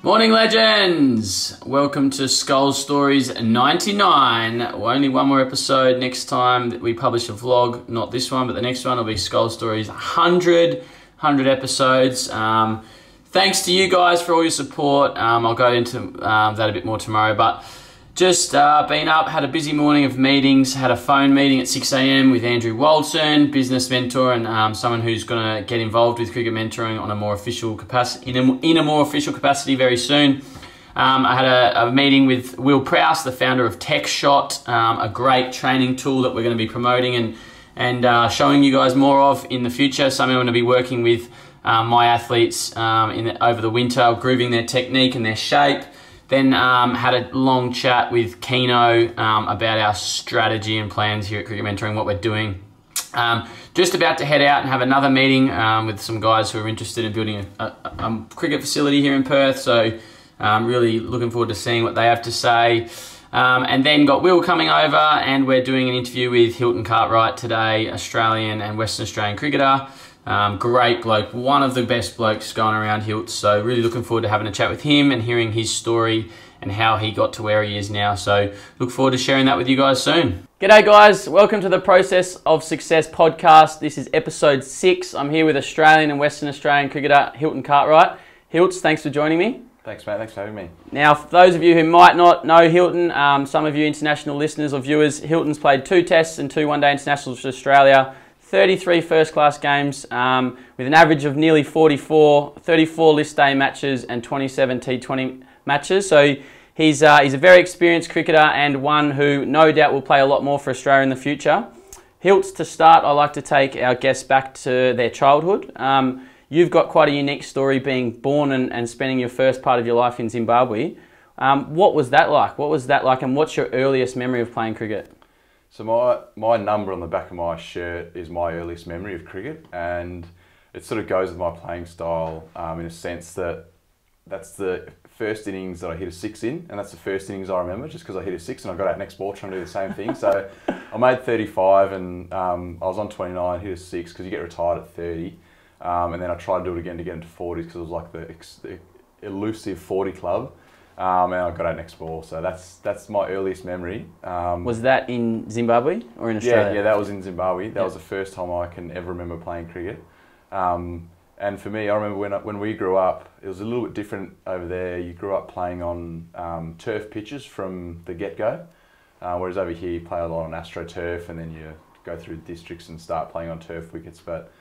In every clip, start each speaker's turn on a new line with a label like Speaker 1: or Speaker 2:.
Speaker 1: Morning legends! Welcome to Scolls Stories 99. Only one more episode. Next time that we publish a vlog, not this one, but the next one will be Scolls Stories 100 episodes. Thanks to you guys for all your support. I'll go into that a bit more tomorrow, but just been up, had a busy morning of meetings, had a phone meeting at 6 AM with Andrew Walton, business mentor and someone who's going to get involved with cricket mentoring on a more official capacity, in a more official capacity very soon. I had a meeting with Will Prowse, the founder of TechShot, a great training tool that we're going to be promoting and showing you guys more of in the future. Something I'm going to be working with my athletes over the winter, grooving their technique and their shape. Then had a long chat with Keno about our strategy and plans here at Cricket Mentoring, what we're doing. Just about to head out and have another meeting with some guys who are interested in building a cricket facility here in Perth. So really looking forward to seeing what they have to say. And then got Will coming over and we're doing an interview with Hilton Cartwright today, Australian and Western Australian cricketer. Great bloke, one of the best blokes going around Hilts, so really looking forward to having a chat with him and hearing his story and how he got to where he is now. So look forward to sharing that with you guys soon. G'day guys, welcome to the Process of Success podcast. This is episode 6. I'm here with Australian and Western Australian cricketer Hilton Cartwright. Hilts, thanks for joining me.
Speaker 2: Thanks mate, thanks for having me.
Speaker 1: Now for those of you who might not know Hilton, some of you international listeners or viewers, Hilton's played 2 tests and 2 one-day internationals for Australia. 33 first-class games with an average of nearly 34 list day matches and 27 T20 matches. So he's a very experienced cricketer and one who no doubt will play a lot more for Australia in the future. Hilts, to start, I like to take our guests back to their childhood. You've got quite a unique story being born and spending your first part of your life in Zimbabwe. What was that like? What was that like and what's your earliest memory of playing cricket?
Speaker 2: So my number on the back of my shirt is my earliest memory of cricket, and it sort of goes with my playing style in a sense that that's the first innings that I hit a 6 in, and that's the first innings I remember just because I hit a 6 and I got out next ball trying to do the same thing. So I made 35 and I was on 29, hit a 6 because you get retired at 30, and then I tried to do it again to get into 40s because it was like the elusive 40 club. And I got out next ball, so that's my earliest memory.
Speaker 1: Was that in Zimbabwe or in Australia?
Speaker 2: Yeah, that was in Zimbabwe. That was the first time I can ever remember playing cricket. And for me, I remember when we grew up, it was a little bit different over there. You grew up playing on turf pitches from the get-go, whereas over here you play a lot on AstroTurf and then you go through districts and start playing on turf wickets. But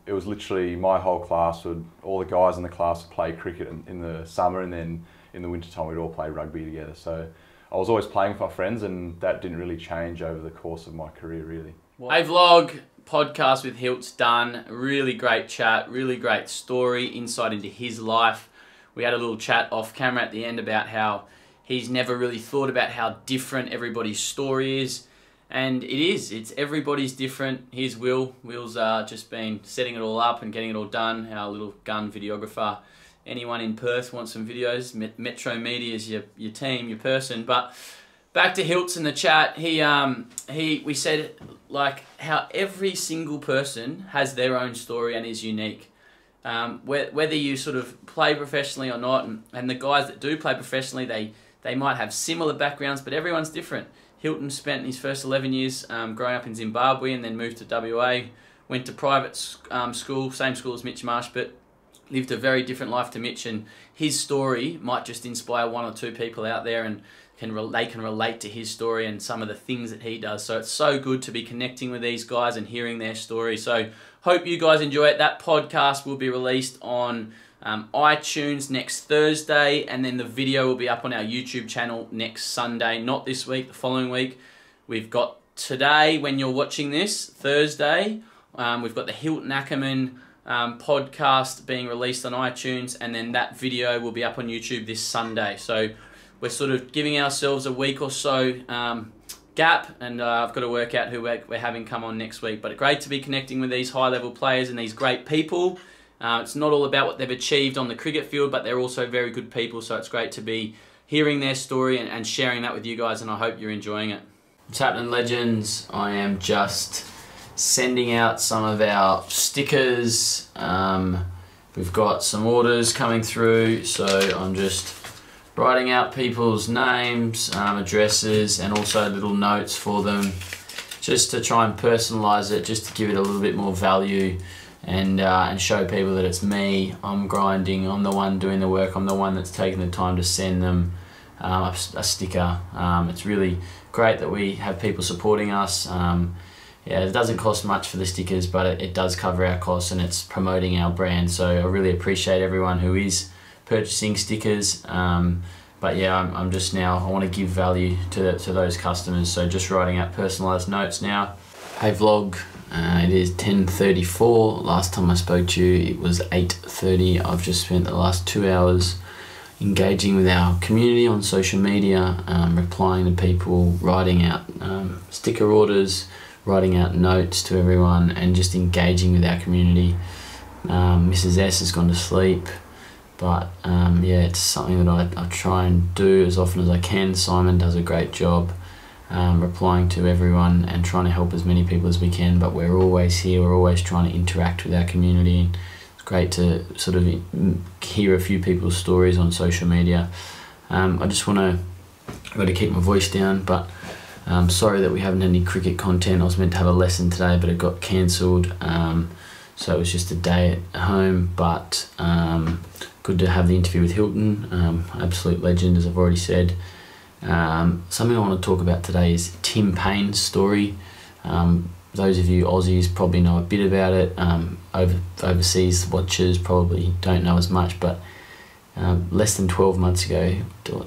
Speaker 2: it was literally my whole class, all the guys in the class would play cricket in the summer, and then in the winter time we'd all play rugby together. So I was always playing with my friends and that didn't really change over the course of my career really.
Speaker 1: A vlog podcast with Hilt's done. Really great chat, really great story, insight into his life. We had a little chat off camera at the end about how he's never really thought about how different everybody's story is. And it's everybody's different. Here's Will. Will's just been setting it all up and getting it all done, our little gun videographer. Anyone in Perth wants some videos, Metro Media is your team, your person. But back to Hilts in the chat, we said like how every single person has their own story and is unique. Whether you sort of play professionally or not, and the guys that do play professionally, they might have similar backgrounds, but everyone's different. Hilton spent his first 11 years growing up in Zimbabwe and then moved to WA, went to private school, same school as Mitch Marsh, but lived a very different life to Mitch, and his story might just inspire 1 or 2 people out there and they can relate to his story and some of the things that he does. So it's so good to be connecting with these guys and hearing their story. So hope you guys enjoy it. That podcast will be released on iTunes next Thursday, and then the video will be up on our YouTube channel next Sunday. Not this week, the following week. We've got today, when you're watching this, Thursday, we've got the Hilton Ackerman podcast being released on iTunes, and then that video will be up on YouTube this Sunday. So we're sort of giving ourselves a week or so gap, and I've got to work out who we're having come on next week. But great to be connecting with these high-level players and these great people. It's not all about what they've achieved on the cricket field, but they're also very good people, so it's great to be hearing their story and sharing that with you guys, and I hope you're enjoying it. What's happening, legends? I am just sending out some of our stickers we've got some orders coming through, so I'm just writing out people's names, addresses, and also little notes for them, just to try and personalize it, just to give it a little bit more value, and show people that it's me. I'm grinding, I'm the one doing the work, I'm the one that's taking the time to send them a sticker. It's really great that we have people supporting us. Yeah, it doesn't cost much for the stickers, but it does cover our costs, and it's promoting our brand. So I really appreciate everyone who is purchasing stickers. But yeah, I'm just now, I want to give value to those customers. So just writing out personalized notes now. Hey vlog, it is 10:34. Last time I spoke to you, it was 8:30. I've just spent the last 2 hours engaging with our community on social media, replying to people, writing out sticker orders, writing out notes to everyone, and just engaging with our community. Mrs. S has gone to sleep, but yeah, it's something that I try and do as often as I can. Simon does a great job replying to everyone and trying to help as many people as we can, but we're always here, we're always trying to interact with our community. It's great to sort of hear a few people's stories on social media. I just want to, I've got to keep my voice down, but I'm sorry that we haven't had any cricket content. I was meant to have a lesson today, but it got cancelled. So it was just a day at home, but good to have the interview with Hilton, absolute legend, as I've already said. Something I want to talk about today is Tim Paine's story. Those of you Aussies probably know a bit about it. Overseas watchers probably don't know as much, but less than 12 months ago,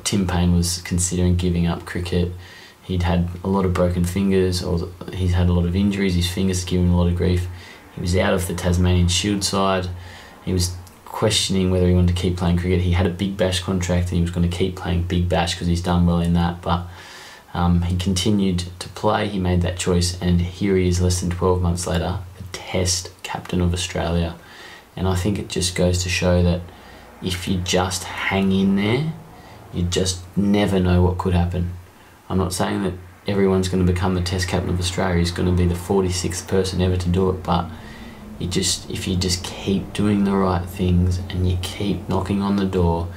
Speaker 1: Tim Paine was considering giving up cricket. He'd had a lot of broken fingers, or he's had a lot of injuries. His fingers are giving him a lot of grief. He was out of the Tasmanian Shield side. He was questioning whether he wanted to keep playing cricket. He had a Big Bash contract and he was going to keep playing Big Bash because he's done well in that, but he continued to play. He made that choice, and here he is less than 12 months later, the Test captain of Australia. And I think it just goes to show that if you just hang in there, you just never know what could happen. I'm not saying that everyone's going to become the Test captain of Australia. He's going to be the 46th person ever to do it, but if you just keep doing the right things and you keep knocking on the door,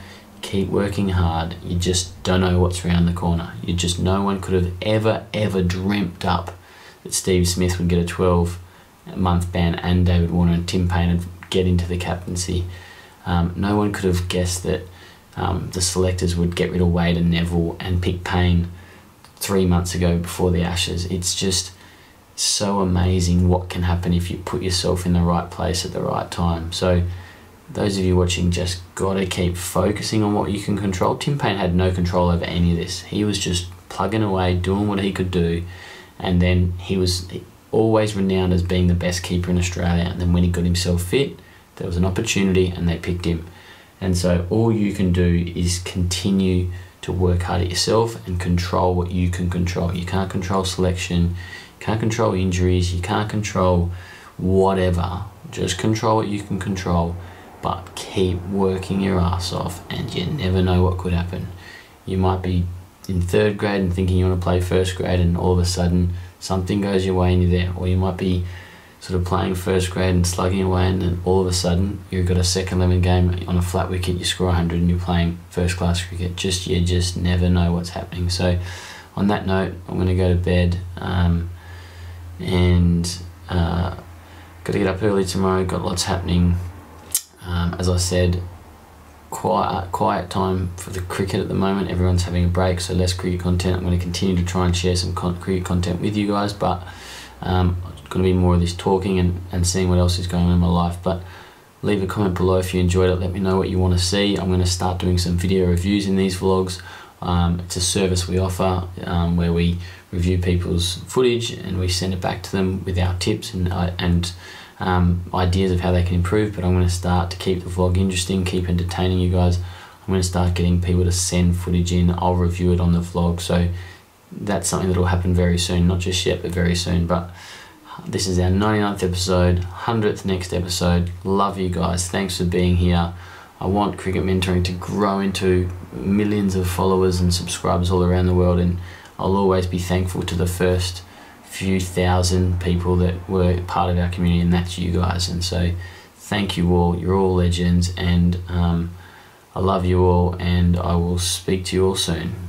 Speaker 1: keep working hard, you just don't know what's around the corner. No one could have ever dreamt up that Steve Smith would get a 12-month ban and David Warner and Tim Paine would get into the captaincy. No one could have guessed that the selectors would get rid of Wade and Neville and pick Paine 3 months ago before the Ashes. It's just so amazing what can happen if you put yourself in the right place at the right time. So those of you watching, just gotta keep focusing on what you can control. Tim Paine had no control over any of this. He was just plugging away, doing what he could do, and then he was always renowned as being the best keeper in Australia. And then when he got himself fit, there was an opportunity and they picked him. And so all you can do is continue to work hard at yourself and control what you can control. You can't control selection, you can't control injuries, you can't control whatever. Just control what you can control, but keep working your ass off, and you never know what could happen. You might be in 3rd grade and thinking you want to play 1st grade, and all of a sudden something goes your way and you're there. Or you might be sort of playing 1st grade and slugging away, and then all of a sudden you've got a second 11 game on a flat wicket, you score 100 and you're playing 1st class cricket. You just never know what's happening. So on that note, I'm going to go to bed, and got to get up early tomorrow, got lots happening. As I said, quiet time for the cricket at the moment. Everyone's having a break, so less cricket content. I'm going to continue to try and share some cricket content with you guys, but going to be more of this talking and seeing what else is going on in my life. But leave a comment below if you enjoyed it. Let me know what you want to see. I'm going to start doing some video reviews in these vlogs. It's a service we offer where we review people's footage and we send it back to them with our tips and ideas of how they can improve. But I'm going to start to keep the vlog interesting, keep entertaining you guys. I'm going to start getting people to send footage in. I'll review it on the vlog. So that's something that will happen very soon, not just yet, but very soon. But this is our 99th episode, 100th next episode. Love you guys. Thanks for being here. I want Cricket Mentoring to grow into millions of followers and subscribers all around the world, and I'll always be thankful to the first few thousand people that were part of our community, and that's you guys. And so thank you all. You're all legends, and I love you all, and I will speak to you all soon.